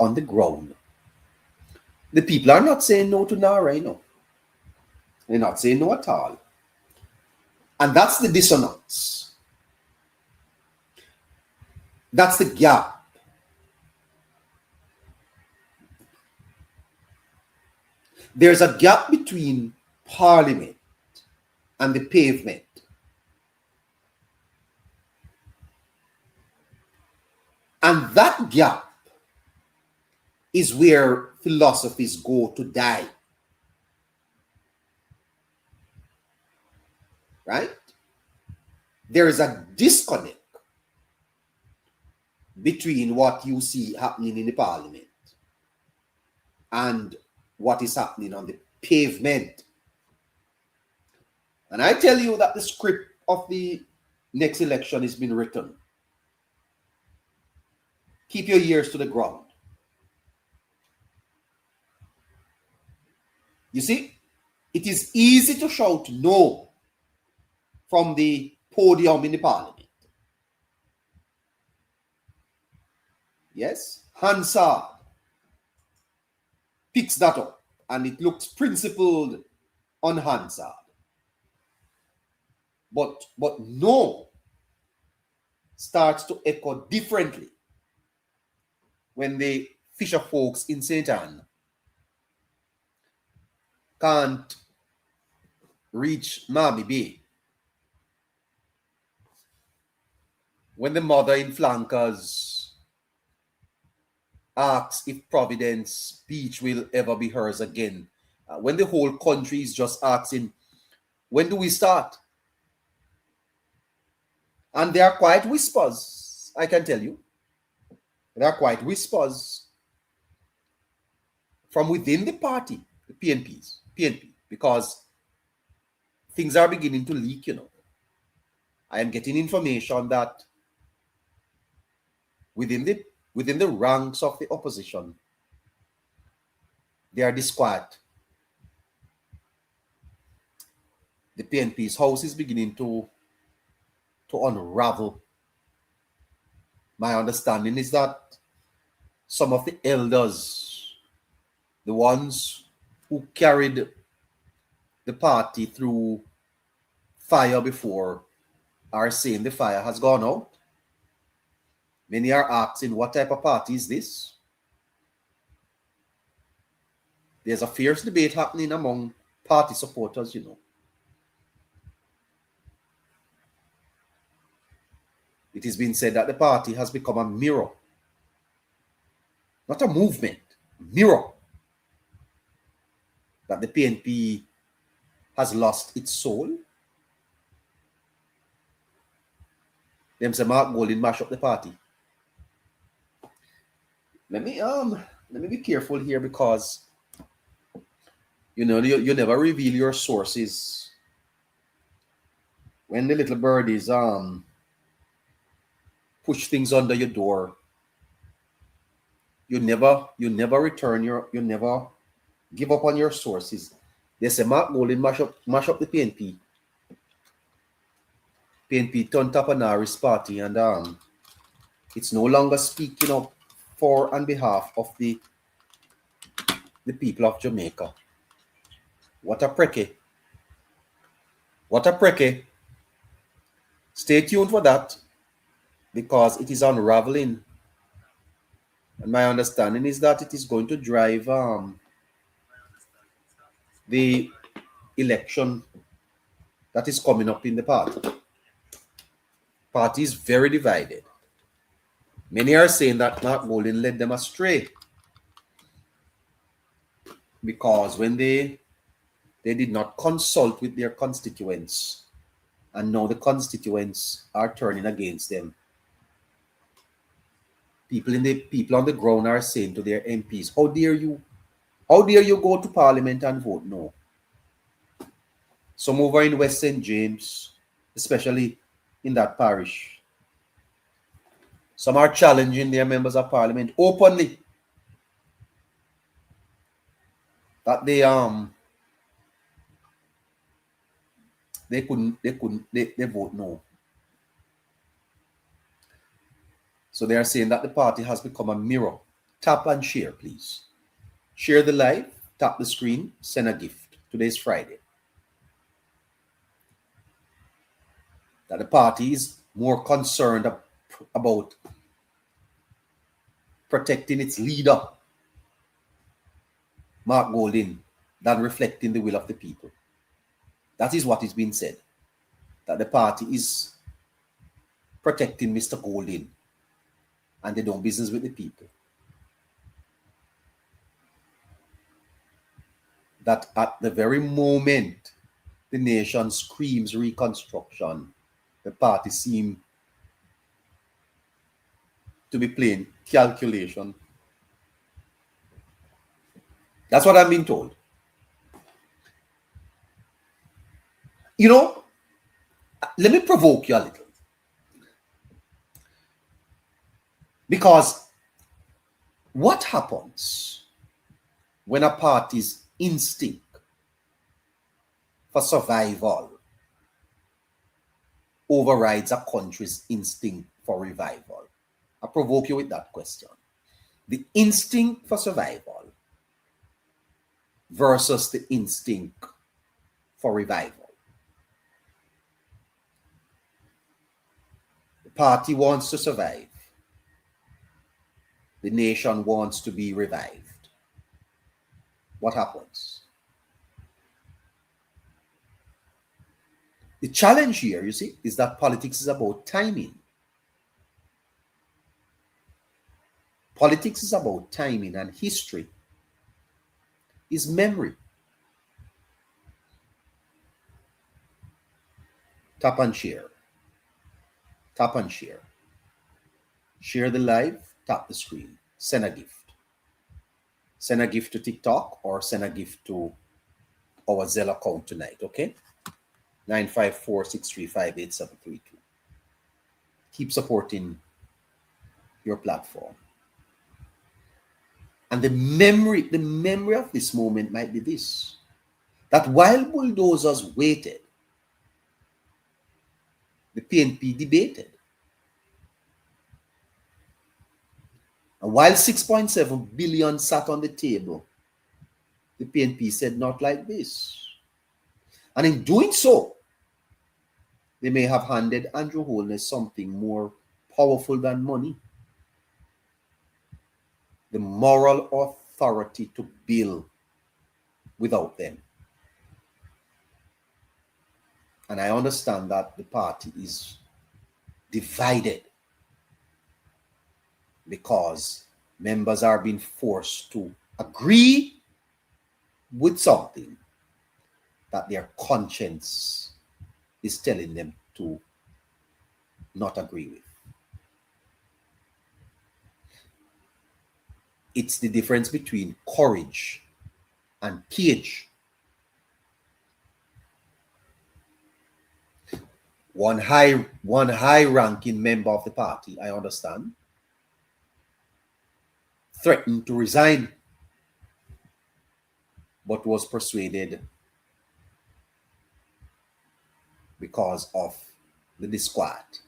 on the ground, the people are not saying no to NaRRA, you know. They're not saying no at all. And that's the dissonance. That's the gap. There's a gap between Parliament and the pavement. And that gap is where philosophies go to die. Right? There is a disconnect between what you see happening in the Parliament and what is happening on the pavement. And I tell you that the script of the next election has been written. Keep your ears to the ground. You see, it is easy to shout no from the podium in the Parliament. Yes, Hansard picks that up and it looks principled on Hansard. But no starts to echo differently when the fisher folks in St. Anne can't reach Miami Bay. When the mother in Flankers asks if Providence Beach will ever be hers again. When the whole country is just asking, when do we start? And there are quiet whispers, I can tell you. There are quiet whispers from within the party, the PNP, because things are beginning to leak, you know. I am getting information that within the ranks of the opposition, they are disquiet. The PNP's house is beginning to unravel. My understanding is that some of the elders, the ones who carried the party through fire before, are saying the fire has gone out. Many are asking, what type of party is this? There's a fierce debate happening among party supporters, you know. It has been said that the party has become a mirror. Not a movement, mirror. That the PNP has lost its soul. Them say Mark Golding mash up the party. Let me be careful here, because you know you never reveal your sources. When the little birdies push things under your door, you never give up on your sources. They say Mark Golding mash up the PNP. PNP turned up on NaRRA's party, and it's no longer speaking up for and behalf of the people of Jamaica. What a precke. What a precke. Stay tuned for that, because it is unraveling. And my understanding is that it is going to drive the election that is coming up in the party. Party is very divided. Many are saying that Mark Golding led them astray, because when they did not consult with their constituents, and now the constituents are turning against them. People on the ground are saying to their MPs, how dare you go to Parliament and vote no? Some over in West St. James, especially in that parish, some are challenging their members of Parliament openly that they vote no. So they are saying that the party has become a mirror. tap and share, please. Share the live, tap the screen, send a gift. Today's Friday. That the party is more concerned about protecting its leader, Mark Golding, than reflecting the will of the people. That is what is being said. That the party is protecting Mr. Golding and they don't business with the people. That at the very moment the nation screams Reconstruction, the party seem to be playing calculation. That's what I'm being told. You know, let me provoke you a little. Because what happens when a party's instinct for survival overrides a country's instinct for revival? I provoke you with that question. The instinct for survival versus the instinct for revival. The party wants to survive. The nation wants to be revived. What happens? The challenge here, you see, is that politics is about timing. Politics is about timing, and history is memory. Tap and share. Tap and share. Share the live, tap the screen. Send a gift. Send a gift to TikTok or send a gift to our Zelle account tonight, okay? 954-635-8732. Keep supporting your platform. And the memory of this moment might be this: that while bulldozers waited, the PNP debated. And while 6.7 billion sat on the table, the PNP said, not like this. And in doing so, they may have handed Andrew Holness something more powerful than money: the moral authority to build without them. And I understand that the party is divided because members are being forced to agree with something that their conscience is telling them to not agree with. It's the difference between courage and cage. One high-ranking member of the party, I understand, threatened to resign, but was persuaded because of the disquiet.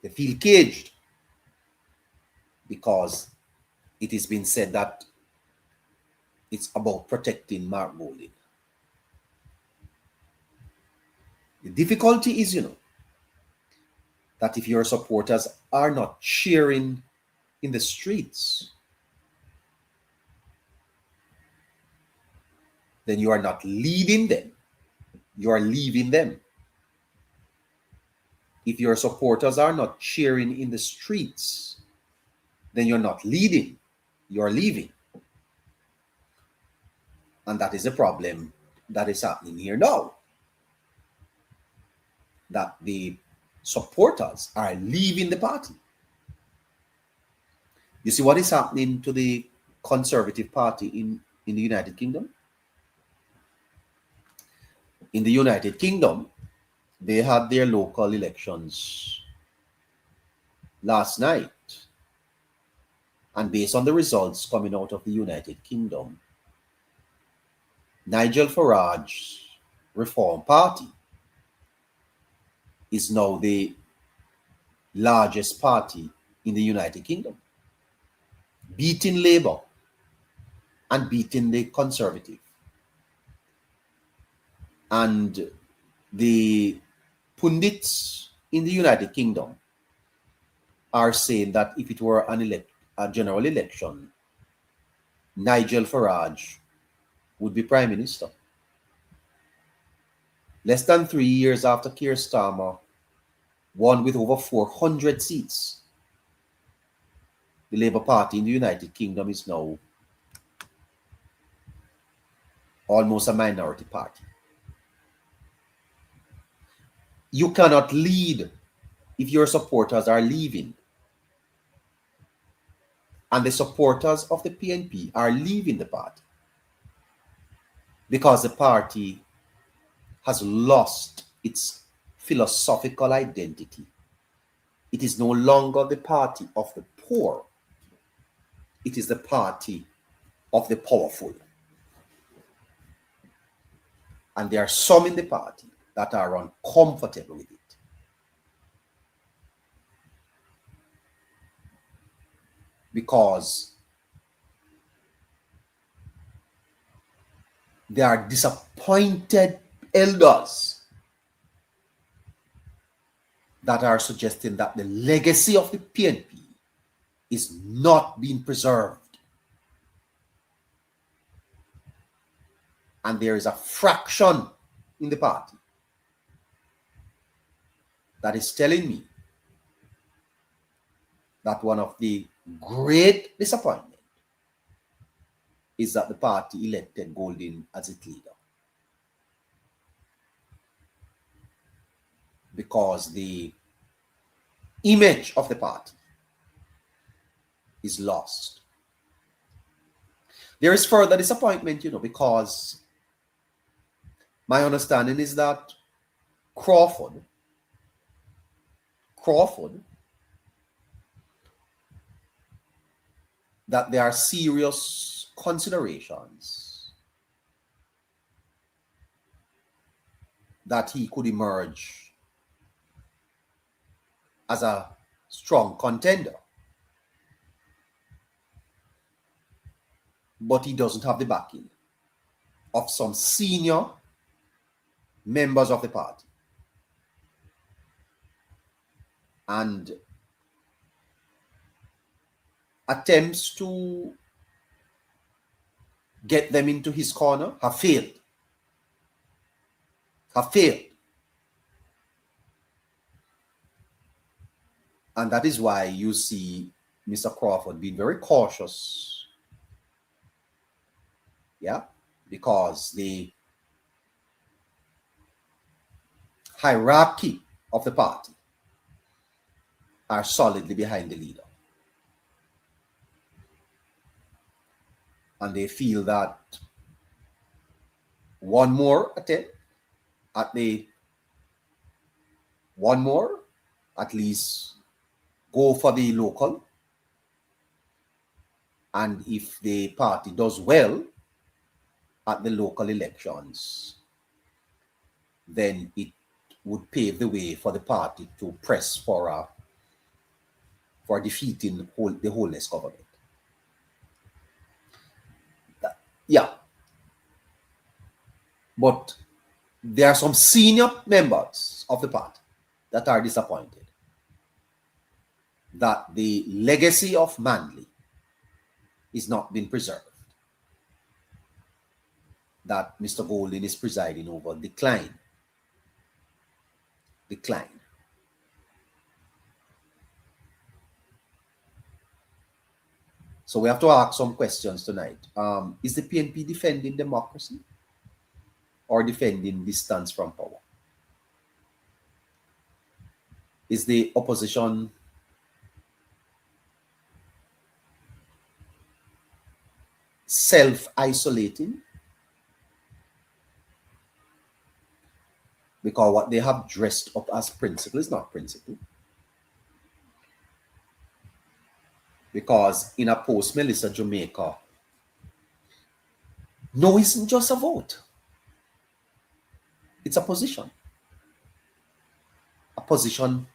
They feel caged because it has been said that it's about protecting Mark Golding. The difficulty is, that if your supporters are not cheering in the streets, then you are not leading them, you are leaving them. If your supporters are not cheering in the streets, then you're not leading, you're leaving. And that is a problem that is happening here now. That the supporters are leaving the party. You see what is happening to the Conservative Party in the United Kingdom? In the United Kingdom, they had their local elections last night. And based on the results coming out of the United Kingdom, Nigel Farage's Reform Party is now the largest party in the United Kingdom. beating Labour and beating the Conservative. And the pundits in the United Kingdom are saying that if it were a general election, Nigel Farage would be Prime Minister. Less than 3 years after Keir Starmer won with over 400 seats, the Labour Party in the United Kingdom is now almost a minority party. You cannot lead if your supporters are leaving. And the supporters of the PNP are leaving the party because the party has lost its philosophical identity. It is no longer the party of the poor. It is the party of the powerful. And there are some in the party that are uncomfortable with it. Because they are disappointed elders that are suggesting that the legacy of the PNP is not being preserved. And there is a fraction in the party that is telling me that one of the great disappointments is that the party elected Golding as its leader. Because the image of the party is lost. There is further disappointment, because my understanding is that Crawford, that there are serious considerations that he could emerge as a strong contender. But he doesn't have the backing of some senior members of the party. And attempts to get them into his corner have failed. And that is why you see Mr. Crawford being very cautious. Yeah, because the hierarchy of the party are solidly behind the leader. And they feel that one more attempt at least go for the local. And if the party does well at the local elections, then it would pave the way for the party to press for defeating the Wholeness government. Yeah. But there are some senior members of the party that are disappointed that the legacy of Manley is not being preserved. That Mr. Golding is presiding over decline. So we have to ask some questions tonight. Is the PNP defending democracy or defending distance from power? Is the opposition self-isolating? Because what they have dressed up as principle is not principle. Because in a post-Melissa Jamaica, no isn't just a vote. It's a position. A position.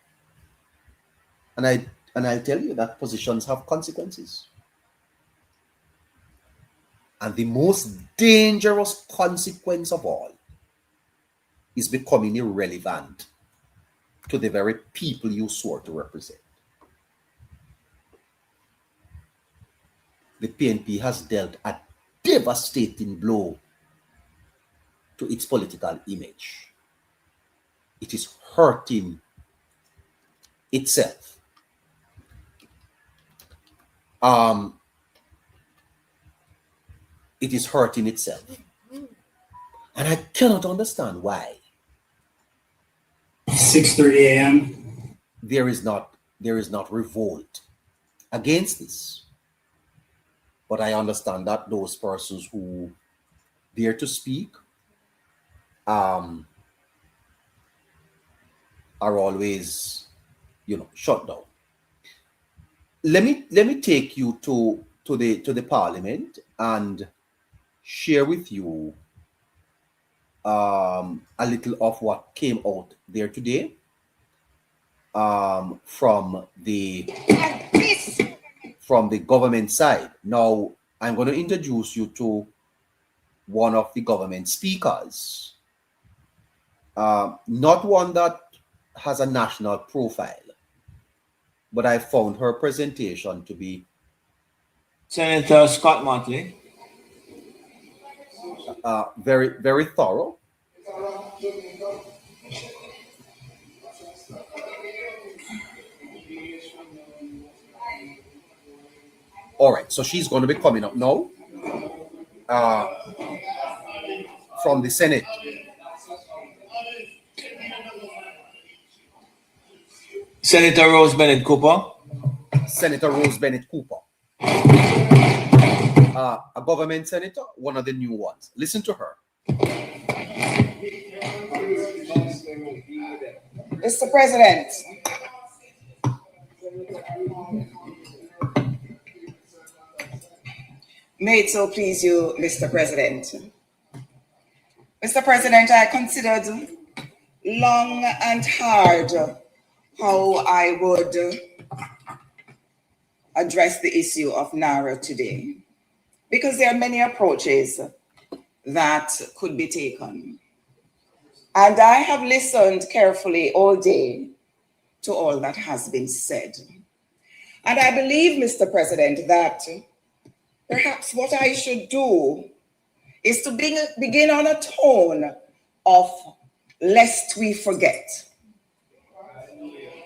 And I'll tell you that positions have consequences. And the most dangerous consequence of all is becoming irrelevant to the very people you swore to represent. The PNP has dealt a devastating blow to its political image. It is hurting itself. It is hurting itself. And I cannot understand why. 6:30 a.m. There is not revolt against this. But I understand that those persons who dare to speak are always, shut down. Let me take you to the parliament and share with you a little of what came out there today from the government side. Now, I'm going to introduce you to one of the government speakers, not one that has a national profile, but I found her presentation to be Senator Scott Motley. Very, very thorough. All right, so she's going to be coming up now from the Senate. Senator Rose Bennett Cooper. Senator Rose Bennett Cooper. A government senator, one of the new ones. Listen to her. Mr. President, may it so please you, Mr. President. Mr. President, I considered long and hard how I would address the issue of NaRRA today, because there are many approaches that could be taken. And I have listened carefully all day to all that has been said. And I believe, Mr. President, that perhaps what I should do is to begin on a tone of lest we forget.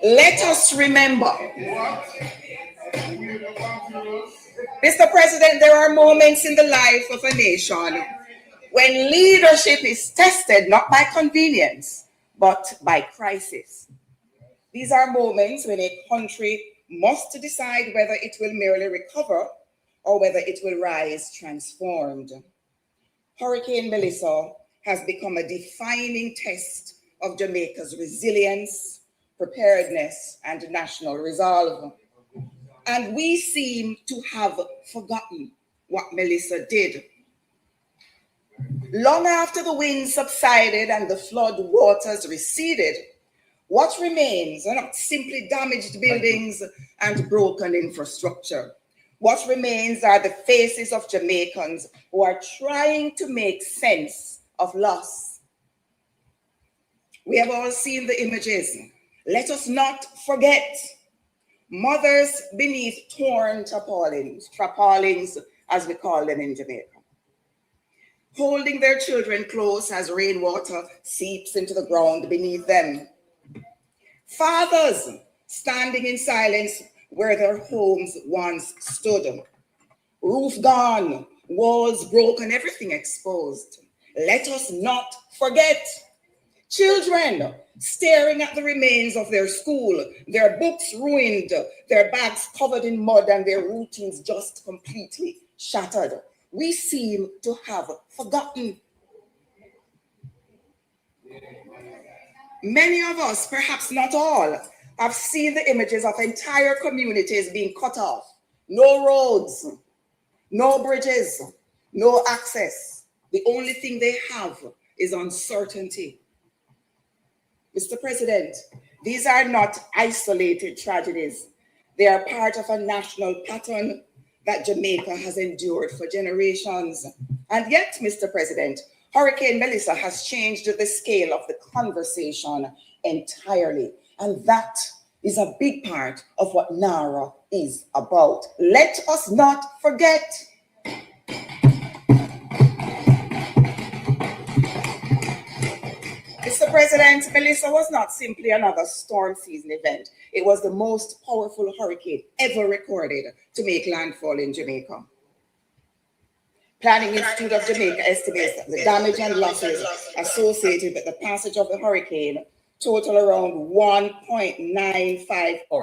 Let us remember. Mr. President, there are moments in the life of a nation when leadership is tested not by convenience, but by crisis. These are moments when a country must decide whether it will merely recover or whether it will rise transformed. Hurricane Melissa has become a defining test of Jamaica's resilience, preparedness, and national resolve. And we seem to have forgotten what Melissa did. Long after the winds subsided and the flood waters receded, what remains are not simply damaged buildings and broken infrastructure. What remains are the faces of Jamaicans who are trying to make sense of loss. We have all seen the images. Let us not forget. Mothers beneath torn tarpaulins, as we call them in Jamaica, holding their children close as rainwater seeps into the ground beneath them. Fathers standing in silence where their homes once stood. Roof gone, walls broken, everything exposed. Let us not forget. Children staring at the remains of their school, their books ruined, their bags covered in mud, and their routines just completely shattered. We seem to have forgotten. Many of us, perhaps not all, have seen the images of entire communities being cut off. No roads, no bridges, no access. The only thing they have is uncertainty. Mr. President, these are not isolated tragedies. They are part of a national pattern that Jamaica has endured for generations. And yet, Mr. President, Hurricane Melissa has changed the scale of the conversation entirely. And that is a big part of what NaRRA is about. Let us not forget. Mr. President, Melissa was not simply another storm season event. It was the most powerful hurricane ever recorded to make landfall in Jamaica. Planning Institute of Jamaica estimates that the damage and losses associated with the passage of the hurricane total around 1.95. All right.